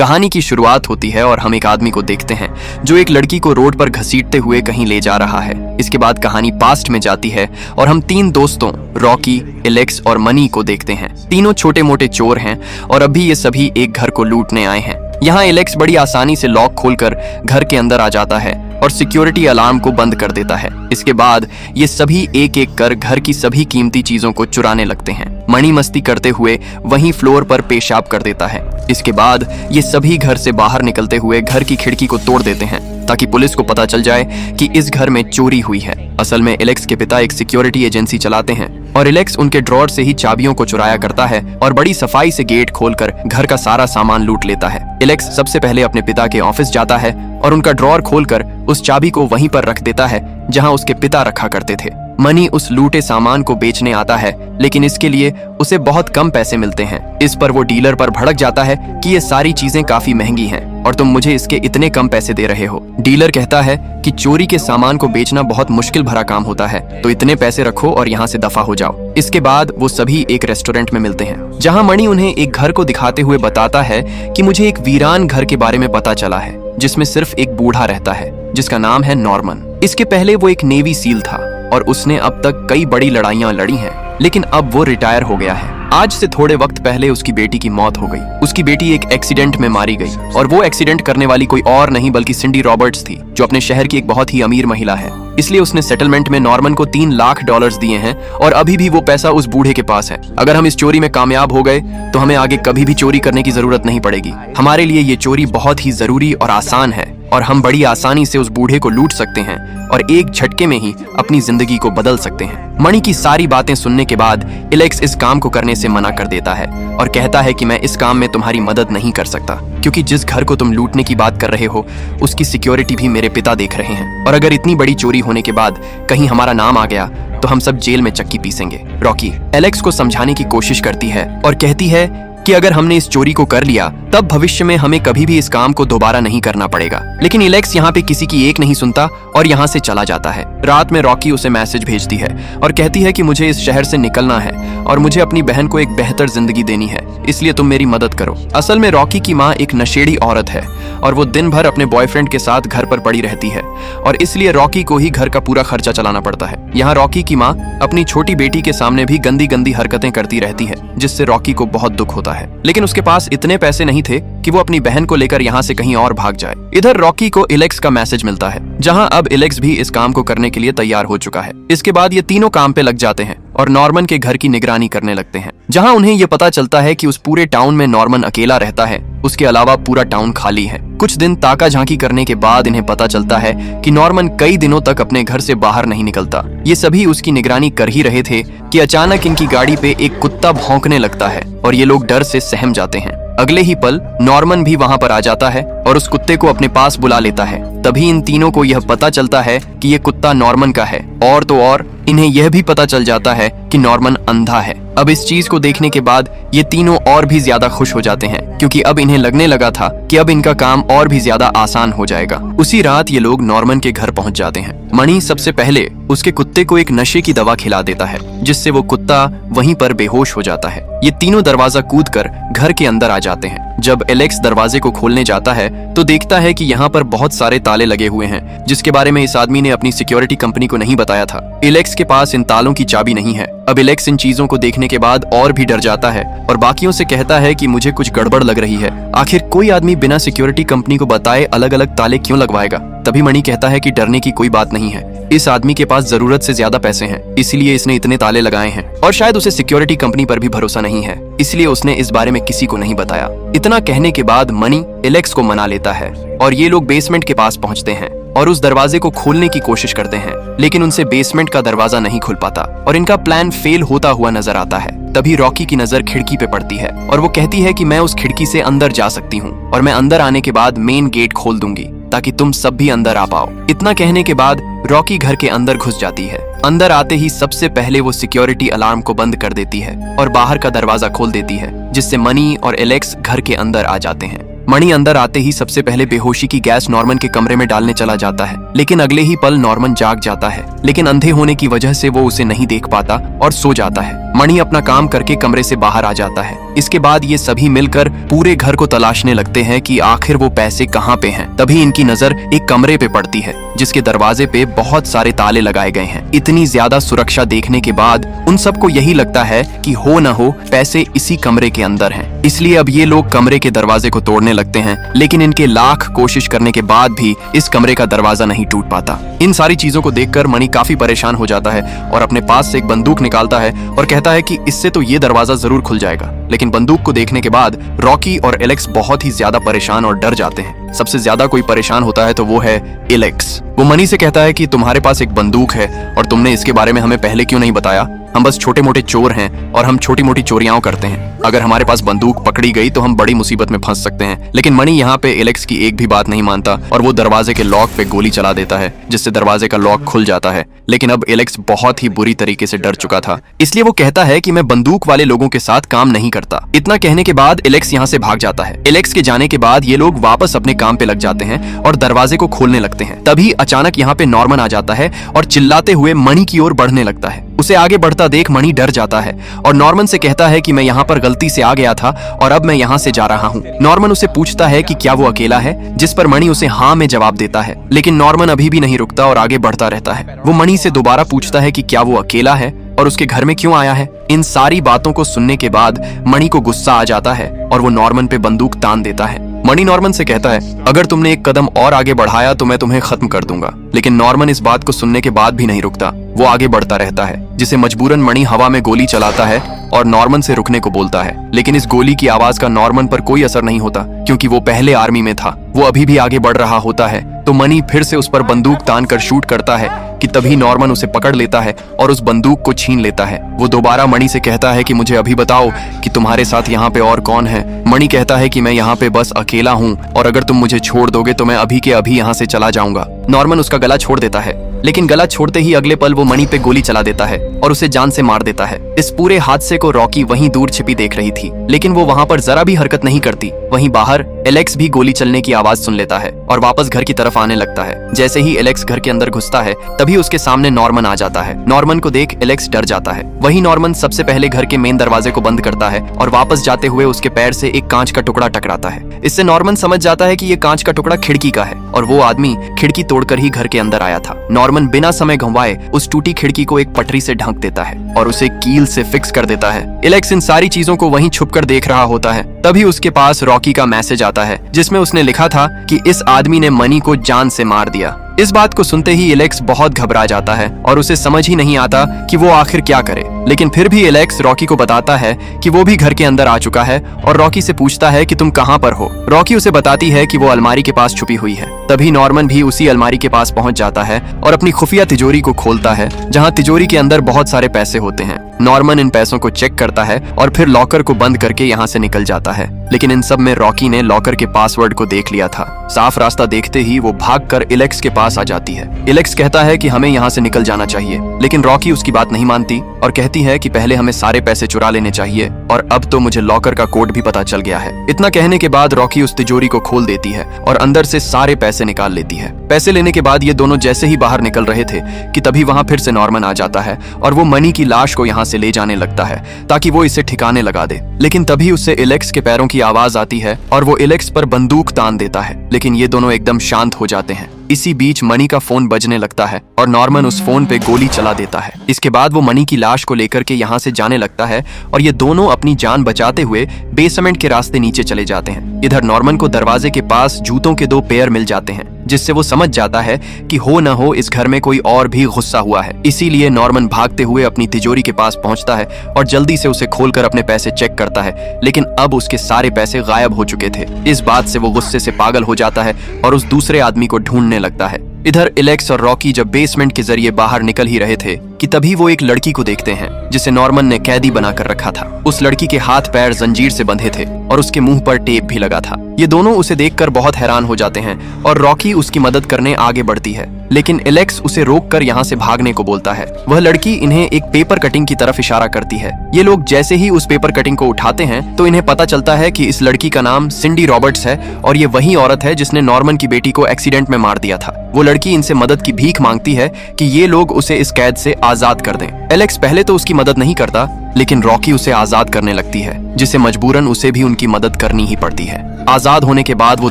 कहानी की शुरुआत होती है और हम एक आदमी को देखते हैं जो एक लड़की को रोड पर घसीटते हुए कहीं ले जा रहा है। इसके बाद कहानी पास्ट में जाती है और हम 3 दोस्तों रॉकी, एलेक्स और मनी को देखते हैं। तीनों छोटे मोटे चोर हैं और अभी ये सभी एक घर को लूटने आए हैं। यहाँ एलेक्स बड़ी आसानी से लॉक खोलकर घर के अंदर आ जाता है और सिक्योरिटी अलार्म को बंद कर देता है। इसके बाद ये सभी एक एक कर घर की सभी कीमती चीजों को चुराने लगते हैं। मणि मस्ती करते हुए वहीं फ्लोर पर पेशाब कर देता है। इसके बाद ये सभी घर से बाहर निकलते हुए घर की खिड़की को तोड़ देते हैं ताकि पुलिस को पता चल जाए कि इस घर में चोरी हुई है। असल में एलेक्स के पिता एक सिक्योरिटी एजेंसी चलाते हैं और एलेक्स उनके ड्रॉर से ही चाबियों को चुराया करता है और बड़ी सफाई से गेट खोलकर घर का सारा सामान लूट लेता है। एलेक्स सबसे पहले अपने पिता के ऑफिस जाता है और उनका ड्रॉर खोलकर उस चाबी को वहीं पर रख देता है जहां उसके पिता रखा करते थे। मनी उस लूटे सामान को बेचने आता है, लेकिन इसके लिए उसे बहुत कम पैसे मिलते हैं। इस पर वो डीलर पर भड़क जाता है कि ये सारी चीजें काफी महंगी हैं और तुम मुझे इसके इतने कम पैसे दे रहे हो। डीलर कहता है कि चोरी के सामान को बेचना बहुत मुश्किल भरा काम होता है, तो इतने पैसे रखो और यहाँ से दफा हो जाओ। इसके बाद वो सभी एक रेस्टोरेंट में मिलते हैं जहाँ मणि उन्हें एक घर को दिखाते हुए बताता है कि मुझे एक वीरान घर के बारे में पता चला है जिसमें सिर्फ एक बूढ़ा रहता है जिसका नाम है नॉर्मन। इसके पहले वो एक नेवी सील था और उसने अब तक कई बड़ी लड़ाइयां लड़ी हैं, लेकिन अब वो रिटायर हो गया है। आज से थोड़े वक्त पहले उसकी बेटी की मौत हो गई। उसकी बेटी एक एक्सीडेंट में मारी गई और वो एक्सीडेंट करने वाली कोई और नहीं बल्कि सिंडी रॉबर्ट्स थी, जो अपने शहर की एक बहुत ही अमीर महिला है। इसलिए उसने सेटलमेंट में नॉर्मन को $3 लाख दिए हैं और अभी भी वो पैसा उस बूढ़े के पास है। अगर हम इस चोरी में कामयाब हो गए तो हमें आगे कभी भी चोरी करने की जरूरत नहीं पड़ेगी। हमारे लिए ये चोरी बहुत ही जरूरी और आसान है और हम बड़ी आसानी से उस बूढ़े को लूट सकते हैं और एक झटके में ही अपनी जिंदगी को बदल सकते हैं। मणि की सारी बातें सुनने के बाद एलेक्स इस काम को करने से मना कर देता है और कहता है कि मैं इस काम में तुम्हारी मदद नहीं कर सकता, क्योंकि जिस घर को तुम लूटने की बात कर रहे हो उसकी सिक्योरिटी भी मेरे पिता देख रहे हैं और अगर इतनी बड़ी चोरी होने के बाद कहीं हमारा नाम आ गया तो हम सब जेल में चक्की पीसेंगे। रॉकी एलेक्स को समझाने की कोशिश करती है और कहती है कि अगर हमने इस चोरी को कर लिया तब भविष्य में हमें कभी भी इस काम को दोबारा नहीं करना पड़ेगा। लेकिन एलेक्स यहाँ पे किसी की एक नहीं सुनता और यहाँ से चला जाता है। रात में रॉकी उसे मैसेज भेजती है और कहती है कि मुझे इस शहर से निकलना है और मुझे अपनी बहन को एक बेहतर जिंदगी देनी है, इसलिए तुम मेरी मदद करो। असल में रॉकी की माँ एक नशेड़ी औरत है और वो दिन भर अपने बॉयफ्रेंड के साथ घर पर पड़ी रहती है और इसलिए रॉकी को ही घर का पूरा खर्चा चलाना पड़ता है। यहाँ रॉकी की माँ अपनी छोटी बेटी के सामने भी गंदी गंदी हरकतें करती रहती है, जिससे रॉकी को बहुत दुख होता है। लेकिन उसके पास इतने पैसे नहीं थे कि वो अपनी बहन को लेकर यहाँ से कहीं और भाग जाए। इधर रॉकी को एलेक्स का मैसेज मिलता है, जहाँ अब एलेक्स भी इस काम को करने के लिए तैयार हो चुका है। इसके बाद ये तीनों काम पे लग जाते हैं और नॉर्मन के घर की निगरानी करने लगते हैं, जहाँ उन्हें ये पता चलता है कि उस पूरे टाउन में नॉर्मन अकेला रहता है, उसके अलावा पूरा टाउन खाली है। कुछ दिन ताका झांकी करने के बाद इन्हें पता चलता है कि नॉर्मन कई दिनों तक अपने घर से बाहर नहीं निकलता। ये सभी उसकी निगरानी कर ही रहे थे कि अचानक इनकी गाड़ी पे एक कुत्ता भौंकने लगता है और ये लोग डर से सहम जाते हैं। अगले ही पल नॉर्मन भी वहां पर आ जाता है और उस कुत्ते को अपने पास बुला लेता है। तभी इन तीनों को यह पता चलता है कि ये कुत्ता नॉर्मन का है और तो और इन्हें यह भी पता चल जाता है कि नॉर्मन अंधा है। अब इस चीज को देखने के बाद ये तीनों और भी ज्यादा खुश हो जाते हैं, क्योंकि अब इन्हें लगने लगा था कि अब इनका काम और भी ज्यादा आसान हो जाएगा। उसी रात ये लोग नॉर्मन के घर पहुंच जाते हैं। मणि सबसे पहले उसके कुत्ते को एक नशे की दवा खिला देता है, जिससे वो कुत्ता वहीं पर बेहोश हो जाता है। ये तीनों दरवाजा कूदकर घर के अंदर आ जाते हैं। जब एलेक्स दरवाजे को खोलने जाता है तो देखता है कि यहाँ पर बहुत सारे ताले लगे हुए हैं, जिसके बारे में इस आदमी ने अपनी सिक्योरिटी कंपनी को नहीं बताया था। एलेक्स के पास इन तालों की चाबी नहीं है। अब एलेक्स इन चीजों को देखने के बाद और भी डर जाता है और बाकियों से कहता है कि मुझे कुछ गड़बड़ लग रही है। आखिर कोई आदमी बिना सिक्योरिटी कंपनी को बताए अलग अलग ताले क्यों लगवाएगा? तभी मणि कहता है कि डरने की कोई बात नहीं है, इस आदमी के पास जरूरत से ज्यादा पैसे हैं, इसलिए इसने इतने ताले लगाए हैं और शायद उसे सिक्योरिटी कंपनी पर भी भरोसा नहीं है, इसलिए उसने इस बारे में किसी को नहीं बताया। इतना कहने के बाद मणि एलेक्स को मना लेता है और ये लोग बेसमेंट के पास पहुंचते हैं और उस दरवाजे को खोलने की कोशिश करते हैं, लेकिन उनसे बेसमेंट का दरवाजा नहीं खुल पाता और इनका प्लान फेल होता हुआ नजर आता है। तभी रॉकी की नजर खिड़की पे पड़ती है और वो कहती है कि मैं उस खिड़की से अंदर जा सकती हूँ और मैं अंदर आने के बाद मेन गेट खोल दूंगी ताकि तुम सब भी अंदर आ पाओ। इतना कहने के बाद रॉकी घर के अंदर घुस जाती है। अंदर आते ही सबसे पहले वो सिक्योरिटी अलार्म को बंद कर देती है और बाहर का दरवाजा खोल देती है, जिससे मणि और एलेक्स घर के अंदर आ जाते हैं। मणि अंदर आते ही सबसे पहले बेहोशी की गैस नॉर्मन के कमरे में डालने चला जाता है, लेकिन अगले ही पल नॉर्मन जाग जाता है, लेकिन अंधे होने की वजह से वो उसे नहीं देख पाता और सो जाता है। मणि अपना काम करके कमरे से बाहर आ जाता है। इसके बाद ये सभी मिलकर पूरे घर को तलाशने लगते हैं कि आखिर वो पैसे कहाँ पे हैं। तभी इनकी नजर एक कमरे पे पड़ती है जिसके दरवाजे पे बहुत सारे ताले लगाए गए हैं। इतनी ज्यादा सुरक्षा देखने के बाद उन सबको यही लगता है कि हो न हो पैसे इसी कमरे के अंदर हैं। इसलिए अब ये लोग कमरे के दरवाजे को तोड़ने लगते हैं, लेकिन इनके लाख कोशिश करने के बाद भी इस कमरे का दरवाजा नहीं टूट पाता। इन सारी चीजों को देखकर मणि काफी परेशान हो जाता है और अपने पास से एक बंदूक निकालता है और कहता है कि इससे तो ये दरवाजा जरूर खुल जाएगा। लेकिन बंदूक को देखने के बाद रॉकी और एलेक्स बहुत ही ज्यादा परेशान और डर जाते हैं। सबसे ज्यादा कोई परेशान होता है तो वो है एलेक्स। वो मणि से कहता है कि तुम्हारे पास एक बंदूक है और तुमने इसके बारे में हमें पहले क्यों नहीं बताया? हम बस छोटे मोटे चोर हैं और हम छोटी मोटी चोरियां करते हैं। अगर हमारे पास बंदूक पकड़ी गई तो हम बड़ी मुसीबत में फंस सकते हैं। लेकिन मणि यहाँ पे एलेक्स की एक भी बात नहीं मानता और वो दरवाजे के लॉक पे गोली चला देता है, जिससे दरवाजे का लॉक खुल जाता है। लेकिन अब एलेक्स बहुत ही बुरी तरीके से डर चुका था, इसलिए वो कहता है कि मैं बंदूक वाले लोगों के साथ काम नहीं करता। इतना कहने के बाद एलेक्स यहाँ से भाग जाता है। एलेक्स के जाने के बाद ये लोग वापस अपने काम पे लग जाते हैं और दरवाजे को खोलने लगते हैं। तभी अचानक यहाँ पे नॉर्मन आ जाता है और चिल्लाते हुए मणि की ओर बढ़ने लगता है। उसे आगे बढ़ता देख मणि डर जाता है और नॉर्मन से कहता है कि मैं यहाँ पर गलती से आ गया था और अब मैं यहाँ से जा रहा हूँ। नॉर्मन उसे पूछता है कि क्या वो अकेला है, जिस पर मणि उसे हाँ में जवाब देता है। लेकिन नॉर्मन अभी भी नहीं रुकता और आगे बढ़ता रहता है। वो मणि से दोबारा पूछता है कि क्या वो अकेला है और उसके घर में क्यों आया है। इन सारी बातों को सुनने के बाद मणि को गुस्सा आ जाता है और वो नॉर्मन पे बंदूक तान देता है। मणि नॉर्मन से कहता है अगर तुमने एक कदम और आगे बढ़ाया तो मैं तुम्हें खत्म कर दूंगा। लेकिन नॉर्मन इस बात को सुनने के बाद भी नहीं रुकता। वो आगे बढ़ता रहता है, जिसे मजबूरन मणि हवा में गोली चलाता है और नॉर्मन से रुकने को बोलता है। लेकिन इस गोली की आवाज का नॉर्मन पर कोई असर नहीं होता, क्योंकि वो पहले आर्मी में था। वो अभी भी आगे बढ़ रहा होता है तो मणि फिर से उस पर बंदूक तान कर शूट करता है कि तभी नॉर्मन उसे पकड़ लेता है और उस बंदूक को छीन लेता है। वो दोबारा मणि से कहता है कि मुझे अभी बताओ कि तुम्हारे साथ यहाँ पे और कौन है। मणि कहता है कि मैं यहाँ पे बस अकेला हूँ और अगर तुम मुझे छोड़ दोगे तो मैं अभी के अभी यहाँ से चला जाऊंगा। नॉर्मन उसका गला छोड़ देता है, लेकिन गला छोड़ते ही अगले पल वो मणि पे गोली चला देता है और उसे जान से मार देता है। इस पूरे हादसे को रॉकी वहीं दूर छिपी देख रही थी, लेकिन वो वहाँ पर जरा भी हरकत नहीं करती। वहीं बाहर एलेक्स भी गोली चलने की आवाज सुन लेता है और वापस घर की तरफ आने लगता है। जैसे ही एलेक्स घर के अंदर घुसता है तभी उसके सामने नॉर्मन आ जाता है। नॉर्मन को देख एलेक्स डर जाता है। वहीं नॉर्मन सबसे पहले घर के मेन दरवाजे को बंद करता है और वापस जाते हुए उसके पैर से एक कांच का टुकड़ा टकराता है। इससे नॉर्मन समझ जाता है कि ये कांच का टुकड़ा खिड़की का है और वो आदमी खिड़की तोड़कर ही घर के अंदर आया था। नॉर्मन बिना समय गंवाए उस टूटी खिड़की को एक पटरी से ढक देता है और उसे कील से फिक्स कर देता है। एलेक्स इन सारी चीजों को वहीं छुपकर देख रहा होता है। तभी उसके पास रॉकी का मैसेज आता है जिसमें उसने लिखा था कि इस आदमी ने मणि को जान से मार दिया। इस बात को सुनते ही एलेक्स बहुत घबरा जाता है और उसे समझ ही नहीं आता कि वो आखिर क्या करे। लेकिन फिर भी एलेक्स रॉकी को बताता है कि वो भी घर के अंदर आ चुका है और रॉकी से पूछता है कि तुम कहाँ पर हो। रॉकी उसे बताती है कि वो अलमारी के पास छुपी हुई है। तभी नॉर्मन भी उसी अलमारी के पास पहुंच जाता है और अपनी खुफिया तिजोरी को खोलता है, जहां तिजोरी के अंदर बहुत सारे पैसे होते हैं। नॉर्मन इन पैसों को चेक करता है और फिर लॉकर को बंद करके यहाँ से निकल जाता है। लेकिन इन सब में रॉकी ने लॉकर के पासवर्ड को देख लिया था। साफ रास्ता देखते ही वो भागकर एलेक्स के पास आ जाती है। एलेक्स कहता है कि हमें यहाँ से निकल जाना चाहिए, लेकिन रॉकी उसकी बात नहीं मानती और कहती है कि पहले हमें सारे पैसे चुरा लेने चाहिए और अब तो मुझे लॉकर का कोड भी पता चल गया है। इतना कहने के बाद रॉकी उस तिजोरी को खोल देती है और अंदर से सारे पैसे निकाल लेती है। पैसे लेने के बाद ये दोनों जैसे ही बाहर निकल रहे थे कि तभी वहाँ फिर से नॉर्मन आ जाता है और वो मणि की लाश को यहाँ से ले जाने लगता है ताकि वो इसे ठिकाने लगा दे। लेकिन तभी उससे एलेक्स के पैरों की आवाज आती है और वो एलेक्स पर बंदूक तान देता है। लेकिन ये दोनों एकदम शांत हो जाते हैं। इसी बीच मणि का फोन बजने लगता है और नॉर्मन उस फोन पे गोली चला देता है। इसके बाद वो मणि की लाश को लेकर के यहाँ से जाने लगता है और ये दोनों अपनी जान बचाते हुए बेसमेंट के रास्ते नीचे चले जाते हैं। इधर नॉर्मन को दरवाजे के पास जूतों के 2 पेयर मिल जाते हैं, जिससे वो समझ जाता है कि हो न हो इस घर में कोई और भी गुस्सा हुआ है। इसीलिए नॉर्मन भागते हुए अपनी तिजोरी के पास पहुंचता है और जल्दी से उसे खोलकर अपने पैसे चेक करता है। लेकिन अब उसके सारे पैसे गायब हो चुके थे। इस बात से वो गुस्से से पागल हो जाता है और उस दूसरे आदमी को ढूंढने लगता है। इधर एलेक्स और रॉकी जब बेसमेंट के जरिए बाहर निकल ही रहे थे कि तभी वो एक लड़की को देखते हैं जिसे नॉर्मन ने कैदी बनाकर रखा था। उस लड़की के हाथ पैर जंजीर से बंधे थे और उसके मुंह पर टेप भी लगा था। ये दोनों उसे देखकर बहुत हैरान हो जाते हैं और रॉकी उसकी मदद करने आगे बढ़ती है, लेकिन एलेक्स उसे रोककर यहाँ से भागने को बोलता है। वह लड़की इन्हें एक पेपर कटिंग की तरफ इशारा करती है। ये लोग जैसे ही उस पेपर कटिंग को उठाते हैं तो इन्हें पता चलता है कि इस लड़की का नाम सिंडी रॉबर्ट्स है और ये वही औरत है जिसने नॉर्मन की बेटी को एक्सीडेंट में मार दिया था। वो लड़की इनसे मदद की भीख मांगती है कि ये लोग उसे इस कैद से आजाद कर दें। एलेक्स पहले तो उसकी मदद नहीं करता, लेकिन रॉकी उसे आजाद करने लगती है, जिसे मजबूरन उसे भी उनकी मदद करनी ही पड़ती है। आजाद होने के बाद वो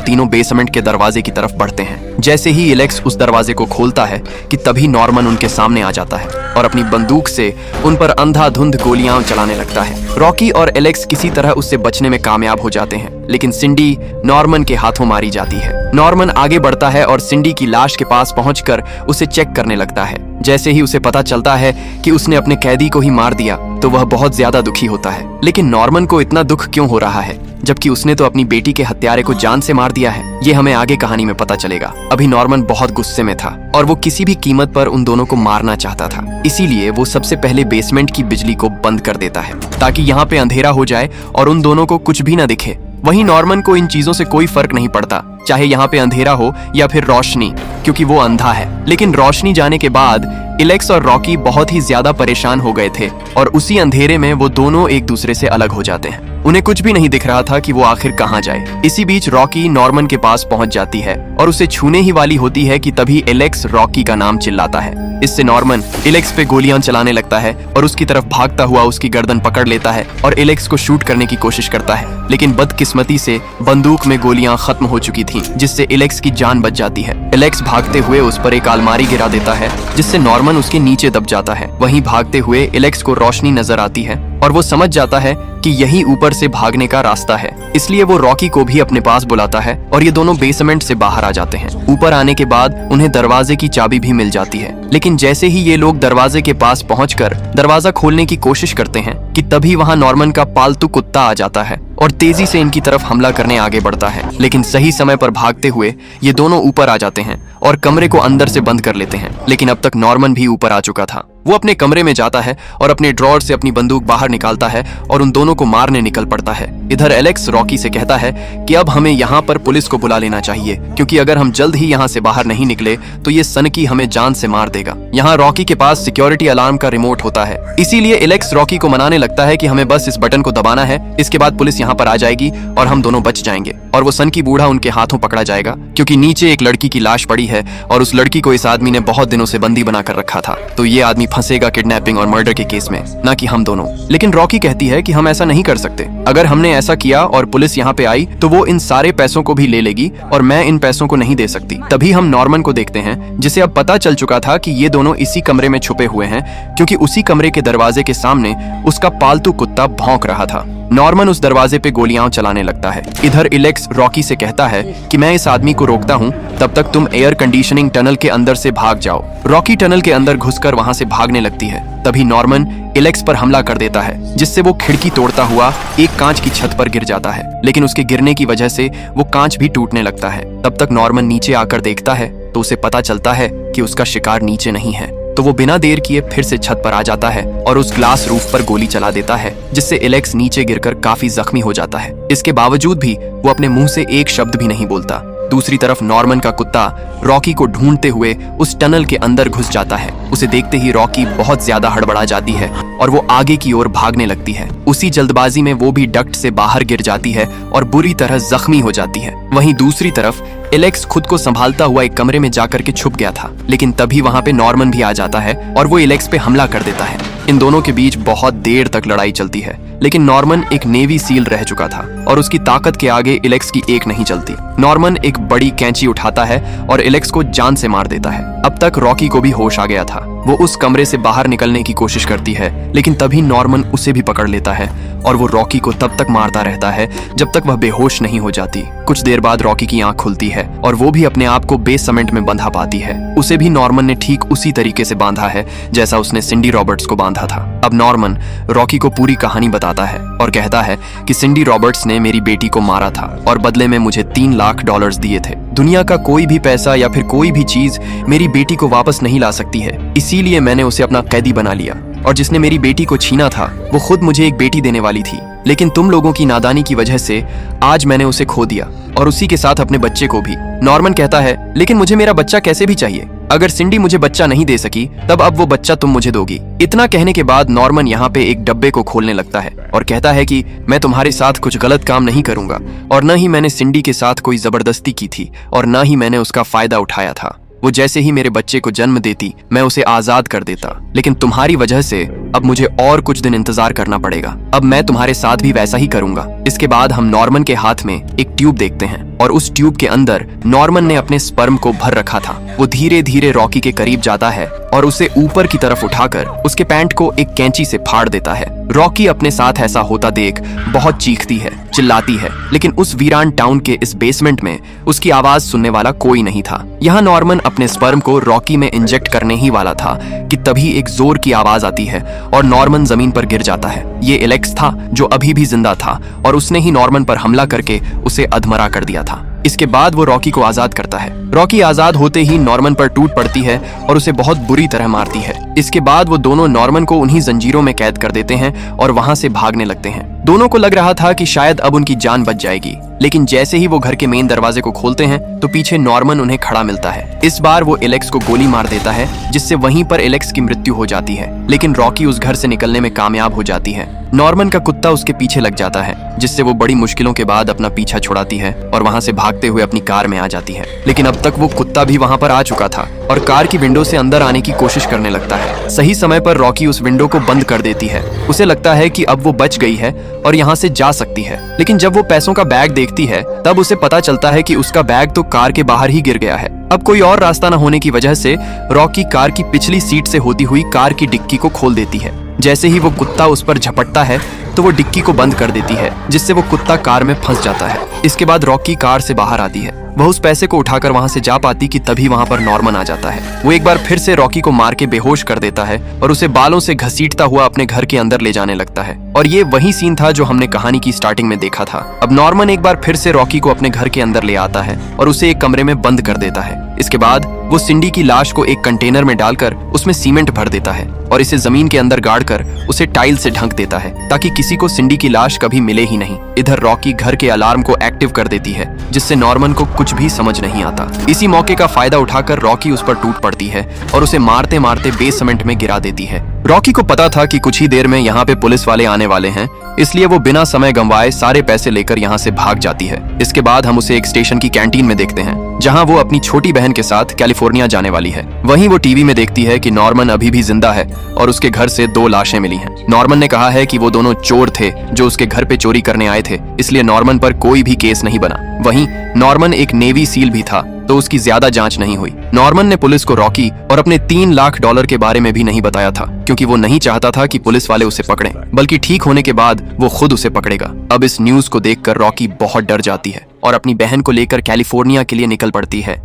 तीनों बेसमेंट के दरवाजे की तरफ बढ़ते हैं। जैसे ही एलेक्स उस दरवाजे को खोलता है कि तभी नॉर्मन उनके सामने आ जाता है और अपनी बंदूक से उन पर अंधाधुंध गोलियां चलाने लगता है। रॉकी और एलेक्स किसी तरह उससे बचने में कामयाब हो जाते हैं, लेकिन सिंडी नॉर्मन के हाथों मारी जाती है। नॉर्मन आगे बढ़ता है और सिंडी की लाश के पास पहुंचकर उसे चेक करने लगता है। जैसे ही उसे पता चलता है कि उसने अपने कैदी को ही मार दिया तो वह बहुत ज्यादा दुखी होता है। लेकिन नॉर्मन को इतना दुख क्यों हो रहा है, जबकि उसने तो अपनी बेटी के हत्यारे को जान से मार दिया है? ये हमें आगे कहानी में पता चलेगा। अभी नॉर्मन बहुत गुस्से में था और वो किसी भी कीमत पर उन दोनों को मारना चाहता था। इसीलिए वो सबसे पहले बेसमेंट की बिजली को बंद कर देता है ताकि यहाँ पे अंधेरा हो जाए और उन दोनों को कुछ भी न दिखे। वहीं नॉर्मन को इन चीजों से कोई फर्क नहीं पड़ता, चाहे यहाँ पे अंधेरा हो या फिर रोशनी, क्योंकि वो अंधा है। लेकिन रोशनी जाने के बाद एलेक्स और रॉकी बहुत ही ज्यादा परेशान हो गए थे और उसी अंधेरे में वो दोनों एक दूसरे से अलग हो जाते हैं। उन्हें कुछ भी नहीं दिख रहा था कि वो आखिर कहाँ जाए। इसी बीच रॉकी नॉर्मन के पास पहुंच जाती है और उसे छूने ही वाली होती है कि तभी एलेक्स रॉकी का नाम चिल्लाता है। इससे नॉर्मन एलेक्स पे गोलियां चलाने लगता है और उसकी तरफ भागता हुआ उसकी गर्दन पकड़ लेता है और एलेक्स को शूट करने की कोशिश करता है, लेकिन बदकिस्मती से बंदूक में गोलियां खत्म हो चुकी थीं, जिससे एलेक्स की जान बच जाती है। एलेक्स भागते हुए उस पर एक अलमारी गिरा देता है, जिससे नॉर्मन उसके नीचे दब जाता है। वहीं भागते हुए एलेक्स को रोशनी नजर आती है और वो समझ जाता है कि यही ऊपर से भागने का रास्ता है। इसलिए वो रॉकी को भी अपने पास बुलाता है और ये दोनों बेसमेंट से बाहर आ जाते हैं। ऊपर आने के बाद उन्हें दरवाजे की चाबी भी मिल जाती है, लेकिन जैसे ही ये लोग दरवाजे के पास पहुंचकर दरवाजा खोलने की कोशिश करते हैं कि तभी वहां नॉर्मन का पालतू कुत्ता आ जाता है और तेजी से इनकी तरफ हमला करने आगे बढ़ता है। लेकिन सही समय पर भागते हुए ये दोनों ऊपर आ जाते हैं और कमरे को अंदर से बंद कर लेते हैं। लेकिन अब तक नॉर्मन भी ऊपर आ चुका था। वो अपने कमरे में जाता है और अपने ड्रॉर से अपनी बंदूक बाहर निकालता है और उन दोनों को मारने निकल पड़ता है। इधर एलेक्स रॉकी से कहता है कि अब हमें यहाँ पर पुलिस को बुला लेना चाहिए, क्योंकि अगर हम जल्द ही यहाँ से बाहर नहीं निकले तो ये सनकी हमें जान से मार देगा। यहाँ रॉकी के पास सिक्योरिटी अलार्म का रिमोट होता है, इसीलिए एलेक्स रॉकी को मनाने लगता है कि हमें बस इस बटन को दबाना है, इसके बाद पुलिस यहाँ पर आ जाएगी और हम दोनों बच जाएंगे और वो सनकी बूढ़ा उनके हाथों पकड़ा जाएगा, क्योंकि नीचे एक लड़की की लाश पड़ी है और उस लड़की को इस आदमी ने बहुत दिनों से बंदी बनाकर रखा था। तो ये आदमी फंसेगा किडनैपिंग और मर्डर के केस में, ना कि हम दोनों। लेकिन रॉकी कहती है कि हम ऐसा नहीं कर सकते। अगर हमने ऐसा किया और पुलिस यहाँ पे आई तो वो इन सारे पैसों को भी ले लेगी और मैं इन पैसों को नहीं दे सकती। तभी हम नॉर्मन को देखते हैं, जिसे अब पता चल चुका था कि ये दोनों इसी कमरे में छुपे हुए हैं, क्योंकि उसी कमरे के दरवाजे के सामने उसका पालतू कुत्ता भौंक रहा था। नॉर्मन उस दरवाजे पे गोलियां चलाने लगता है। इधर एलेक्स रॉकी से कहता है कि मैं इस आदमी को रोकता हूँ, तब तक तुम एयर कंडीशनिंग टनल के अंदर से भाग जाओ। रॉकी टनल के अंदर घुसकर वहां से भागने लगती है। तभी नॉर्मन एलेक्स पर हमला कर देता है, जिससे वो खिड़की तोड़ता हुआ एक कांच की छत पर गिर जाता है, लेकिन उसके गिरने की वजह से वो कांच भी टूटने लगता है। तब तक नॉर्मन नीचे आकर देखता है तो उसे पता चलता है कि उसका शिकार नीचे नहीं है। तो वो बिना देर किए फिर से छत पर आ जाता है और उस ग्लास रूफ पर गोली चला देता है, जिससे एलेक्स नीचे गिरकर काफी जख्मी हो जाता है। इसके बावजूद भी वो अपने मुंह से एक शब्द भी नहीं बोलता। दूसरी तरफ नॉर्मन का कुत्ता रॉकी को ढूंढते हुए उस टनल के अंदर घुस जाता है। उसे देखते ही रॉकी बहुत ज्यादा हड़बड़ा जाती है और वो आगे की ओर भागने लगती है। उसी जल्दबाजी में वो भी डक्ट से बाहर गिर जाती है और बुरी तरह जख्मी हो जाती है। वहीं दूसरी तरफ एलेक्स खुद को संभालता हुआ एक कमरे में जाकर के छुप गया था, लेकिन तभी वहां पे नॉर्मन भी आ जाता है और वो एलेक्स पे हमला कर देता है। इन दोनों के बीच बहुत देर तक लड़ाई चलती है, लेकिन नॉर्मन एक नेवी सील रह चुका था और उसकी ताकत के आगे एलेक्स की एक नहीं चलती। नॉर्मन एक बड़ी कैंची उठाता है और एलेक्स को जान से मार देता है। अब तक रॉकी को भी होश आ गया था। वो उस कमरे से बाहर निकलने की कोशिश करती है, लेकिन तभी नॉर्मन उसे भी पकड़ लेता है और वो रॉकी को तब तक मारता रहता है जब तक वह बेहोश नहीं हो जाती। कुछ देर बाद रॉकी की आंख खुलती है और वो भी अपने आप को बेसमेंट में बंधा पाती है। उसे भी नॉर्मन ने ठीक उसी तरीके से बांधा है जैसा उसने सिंडी रॉबर्ट्स को बांधा था। अब नॉर्मन रॉकी को पूरी कहानी बताता है और कहता है कि सिंडी रॉबर्ट्स ने मेरी बेटी को मारा था और बदले में मुझे $3 लाख दिए थे। दुनिया का कोई भी पैसा या फिर कोई भी चीज मेरी बेटी को वापस नहीं ला सकती है, इसीलिए मैंने उसे अपना कैदी बना लिया। और जिसने मेरी बेटी को छीना था वो खुद मुझे एक बेटी देने वाली थी, लेकिन तुम लोगों की नादानी की वजह से आज मैंने उसे खो दिया और उसी के साथ अपने बच्चे को भी। नॉर्मन कहता है, लेकिन मुझे मेरा बच्चा कैसे भी चाहिए। अगर सिंडी मुझे बच्चा नहीं दे सकी तब अब वो बच्चा तुम मुझे दोगी। इतना कहने के बाद नॉर्मन यहाँ पे एक डब्बे को खोलने लगता है और कहता है कि मैं तुम्हारे साथ कुछ गलत काम नहीं करूंगा और न ही मैंने सिंडी के साथ कोई जबरदस्ती की थी और न ही मैंने उसका फायदा उठाया था। वो जैसे ही मेरे बच्चे को जन्म देती मैं उसे आजाद कर देता, लेकिन तुम्हारी वजह से अब मुझे और कुछ दिन इंतजार करना पड़ेगा। अब मैं तुम्हारे साथ भी वैसा ही करूंगा। इसके बाद हम नॉर्मन के हाथ में एक ट्यूब देखते हैं और उस ट्यूब के अंदर नॉर्मन ने अपने स्पर्म को भर रखा था। वो धीरे धीरे रॉकी के करीब जाता है और उसे ऊपर की तरफ उठाकर उसके पैंट को एक कैंची से फाड़ देता है। रॉकी अपने साथ ऐसा होता देख बहुत चीखती है, चिल्लाती है, लेकिन उस वीरान टाउन के इस बेसमेंट में उसकी आवाज सुनने वाला कोई नहीं था। यहाँ नॉर्मन अपने स्पर्म को रॉकी में इंजेक्ट करने ही वाला था कि तभी एक जोर की आवाज आती है और नॉर्मन जमीन पर गिर जाता है। ये एलेक्स था जो अभी भी जिंदा था और उसने ही नॉर्मन पर हमला करके उसे अधमरा कर दिया था। इसके बाद वो रॉकी को आजाद करता है। रॉकी आजाद होते ही नॉर्मन पर टूट पड़ती है और उसे बहुत बुरी तरह मारती है। इसके बाद वो दोनों नॉर्मन को उन्हीं जंजीरों में कैद कर देते हैं और वहां से भागने लगते हैं। दोनों को लग रहा था कि शायद अब उनकी जान बच जाएगी, लेकिन जैसे ही वो घर के मेन दरवाजे को खोलते हैं तो पीछे नॉर्मन उन्हें खड़ा मिलता है। इस बार वो एलेक्स को गोली मार देता है, जिससे वहीं पर एलेक्स की मृत्यु हो जाती है, लेकिन रॉकी उस घर से निकलने में कामयाब हो जाती है। नॉर्मन का कुत्ता उसके पीछे लग जाता है, जिससे वो बड़ी मुश्किलों के बाद अपना पीछा छुड़ाती है और वहां से भागते हुए अपनी कार में आ जाती है। लेकिन अब तक वो कुत्ता भी वहां पर आ चुका था और कार की विंडो से अंदर आने की कोशिश करने लगता है। सही समय पर रॉकी उस विंडो को बंद कर देती है। उसे लगता है कि अब वो बच गई है और यहाँ से जा सकती है, लेकिन जब वो पैसों का बैग देखती है तब उसे पता चलता है कि उसका बैग तो कार के बाहर ही गिर गया है। अब कोई और रास्ता न होने की वजह से रॉकी कार की पिछली सीट से होती हुई कार की डिक्की को खोल देती है। जैसे ही वो कुत्ता उस पर झपटता है तो वो डिक्की को बंद कर देती है, जिससे वो कुत्ता कार में फंस जाता है। इसके बाद रॉकी कार से बाहर आती है। वह उस पैसे को उठाकर वहां से जा पाती कि तभी वहां पर नॉर्मन आ जाता है। वो एक बार फिर से रॉकी को मार के बेहोश कर देता है और उसे बालों से घसीटता हुआ अपने घर के अंदर ले जाने लगता है। और ये वही सीन था जो हमने कहानी की स्टार्टिंग में देखा था। अब नॉर्मन एक बार फिर से रॉकी को अपने घर के अंदर ले आता है और उसे एक कमरे में बंद कर देता है। इसके बाद वो सिंडी की लाश को एक कंटेनर में डालकर उसमें सीमेंट भर देता है और इसे जमीन के अंदर गाड़कर उसे टाइल से ढक देता है ताकि किसी को सिंडी की लाश कभी मिले ही नहीं। इधर रॉकी घर के अलार्म को एक्टिव कर देती है, जिससे नॉर्मन को कुछ भी समझ नहीं आता। इसी मौके का फायदा उठाकर रॉकी उस पर टूट पड़ती है और उसे मारते मारते बेसमेंट में गिरा देती है। रॉकी को पता था कि कुछ ही देर में यहाँ पे पुलिस वाले आने वाले हैं, इसलिए वो बिना समय गंवाए सारे पैसे लेकर यहाँ से भाग जाती है। इसके बाद हम उसे एक स्टेशन की कैंटीन में देखते हैं, जहाँ वो अपनी छोटी बहन के साथ कैलिफोर्निया जाने वाली है। वहीं वो टीवी में देखती है कि नॉर्मन अभी भी जिंदा है और उसके घर से 2 लाशें मिली हैं। नॉर्मन ने कहा है कि वो दोनों चोर थे जो उसके घर पे चोरी करने आए थे, इसलिए नॉर्मन पर कोई भी केस नहीं बना। वहीं नॉर्मन एक नेवी सील भी था, तो उसकी ज्यादा जांच नहीं हुई। नॉर्मन ने पुलिस को रॉकी और अपने $3 लाख के बारे में भी नहीं बताया था, क्योंकि वो नहीं चाहता था कि पुलिस वाले उसे पकड़ें, बल्कि ठीक होने के बाद वो खुद उसे पकड़ेगा। अब इस न्यूज को देखकर रॉकी बहुत डर जाती है और अपनी बहन को लेकर कैलिफोर्निया के लिए निकल पड़ती है।